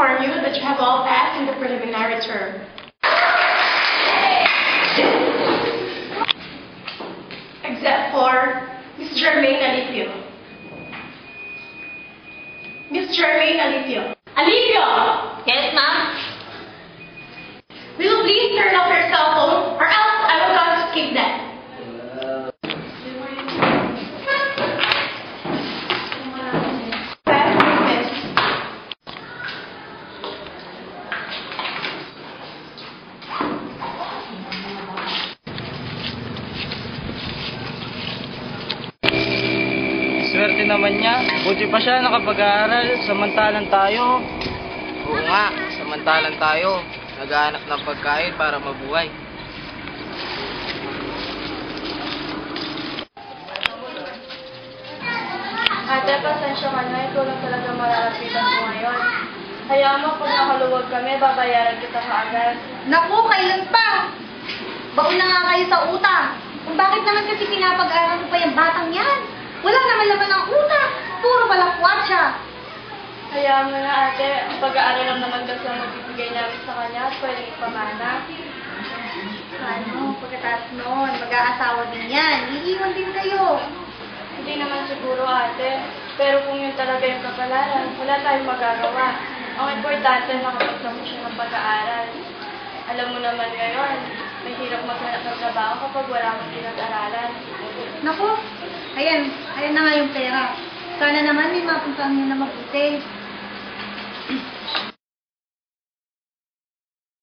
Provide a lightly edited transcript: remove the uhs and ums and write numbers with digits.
inform you that you have all passed in the preliminary term. Except for Miss Jermaine Alipio. Miss Jermaine Alipio. Alipio! Yes, ma'am? Will you please turn off your cell phone or else I will confiscate that. Swerte naman niya. Buti pa siya nakapag-aaral. Samantalang tayo. Oo nga, samantalang tayo. Naghahanap ng pagkain para mabuhay. Ate, pasensya ka na. Ikaw lang talaga malalapitan ko ngayon. Hayaan mo, kung nakaluwag kami, babayaran kita kaagad. Naku, kailan pa? Baon na nga kayo sa utang. Kung bakit naman kasi pinapag-aral mo pa yung batang yan? Wala naman laman ang utang. Puro balakwatsa. Hayaan mo na, ate. Ang pag-aaral lang naman kasi ang magbibigay namin sa kanya at pwede ipamana. Ano, pagkatapos noon, mag-aasawa din yan. Iiwan din kayo. Hindi naman siguro, ate. Pero kung yun talaga yung kapalaran, wala tayong magagawa. Ang importante, nakapagtapos siya ng pag-aaral. Alam mo naman ngayon, mahirap maghanap ng trabaho kapag wala kang pinag-aralan. Naku, ayan na nga yung pera. Sana naman may mapuntahan nyo na mabuti.